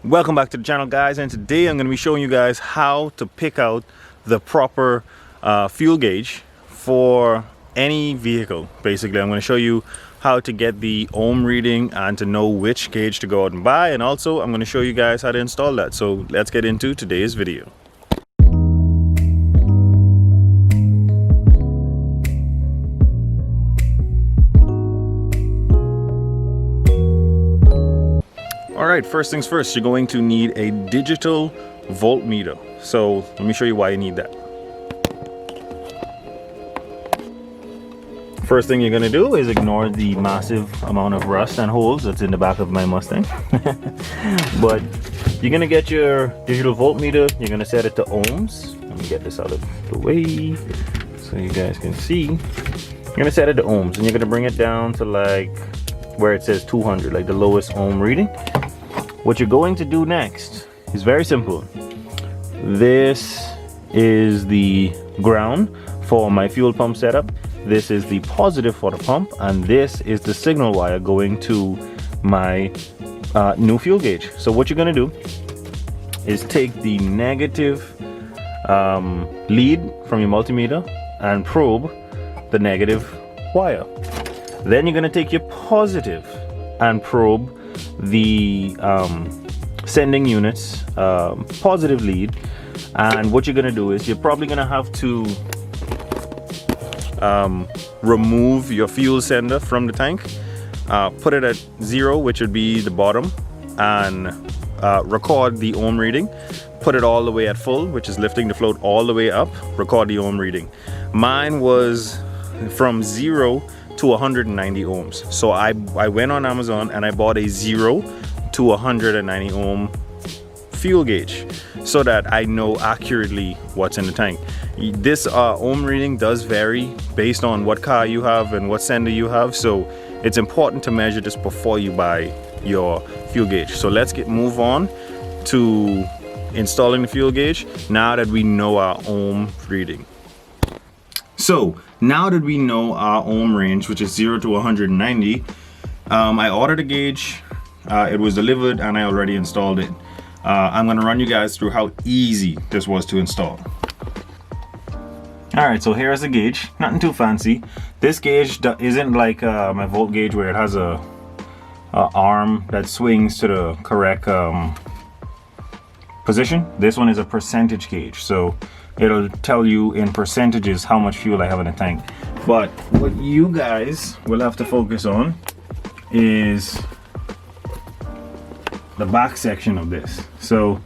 Welcome back to the channel, guys, and today I'm going to be showing you guys how to pick out the proper fuel gauge for any vehicle. Basically, I'm going to show you how to get the ohm reading and to know which gauge to go out and buy, and also I'm going to show you guys how to install that. So let's get into today's video. Alright, first things first, you're going to need a digital voltmeter. So let me show you why you need that. First thing you're going to do is ignore the massive amount of rust and holes that's in the back of my Mustang. But you're going to get your digital voltmeter, you're going to set it to ohms. Let me get this out of the way so you guys can see. You're going to set it to ohms and you're going to bring it down to like where it says 200, like the lowest ohm reading. What you're going to do next is very simple. This is the ground for my fuel pump setup. This is the positive for the pump, and this is the signal wire going to my new fuel gauge. So what you're going to do is take the negative lead from your multimeter and probe the negative wire. Then you're going to take your positive and probe the sending unit's positive lead, and what you're going to do is you're probably going to have to remove your fuel sender from the tank, put it at 0, which would be the bottom, and record the ohm reading. Put it all the way at full, which is lifting the float all the way up, record the ohm reading. Mine was from 0 to 190 ohms. So I went on Amazon and I bought a 0 to 190 ohm fuel gauge so that I know accurately what's in the tank. This ohm reading does vary based on what car you have and what sender you have, so it's important to measure this before you buy your fuel gauge. So let's move on to installing the fuel gauge now that we know our ohm reading. So now that we know our ohm range, which is 0 to 190, I ordered a gauge, it was delivered, and I already installed it. I'm going to run you guys through how easy this was to install. Alright, so here's the gauge, nothing too fancy. This gauge isn't like my volt gauge where it has a arm that swings to the correct position. This one is a percentage gauge, so it'll tell you in percentages how much fuel I have in the tank. But what you guys will have to focus on is the back section of this. So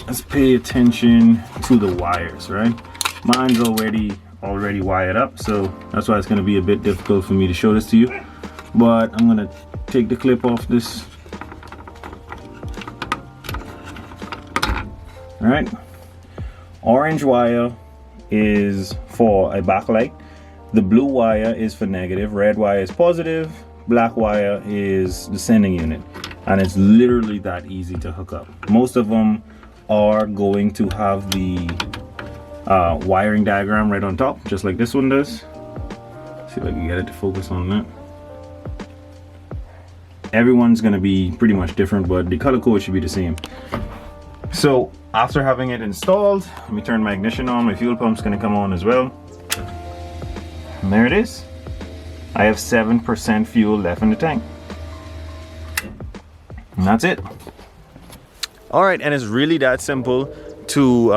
let's pay attention to the wires, right? Mine's already wired up, so that's why it's going to be a bit difficult for me to show this to you. But I'm going to take the clip off this. All right. Orange wire is for a backlight, the blue wire is for negative, red wire is positive, black wire is the sending unit, and it's literally that easy to hook up. Most of them are going to have the wiring diagram right on top, just like this one does. See if I can get it to focus on that. Everyone's going to be pretty much different, but the color code should be the same. So after having it installed, let me turn my ignition on. My fuel pump's going to come on as well. And there it is. I have 7% fuel left in the tank. And that's it. Alright, and it's really that simple to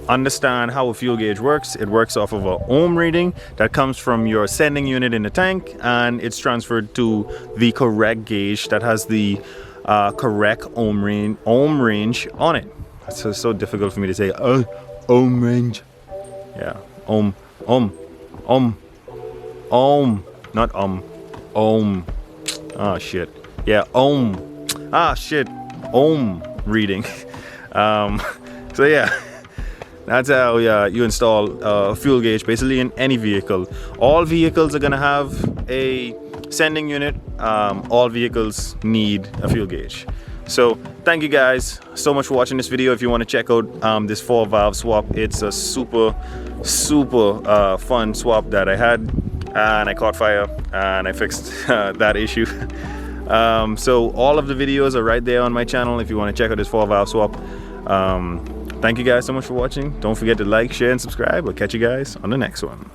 understand how a fuel gauge works. It works off of an ohm reading that comes from your sending unit in the tank, and it's transferred to the correct gauge that has the correct ohm range on it. It's so difficult for me to say ohm range. Yeah, ohm, not ohm. Oh shit. Yeah, ohm. Ah shit. Ohm reading. So yeah, that's how you install a fuel gauge basically in any vehicle. All vehicles are gonna have a sending unit. All vehicles need a fuel gauge. So thank you guys so much for watching this video. If you want to check out this 4-valve swap, it's a super fun swap that I had, and I caught fire and I fixed that issue. So all of the videos are right there on my channel if you want to check out this 4-valve swap. Thank you guys so much for watching. Don't forget to like, share, and subscribe. I'll catch you guys on the next one.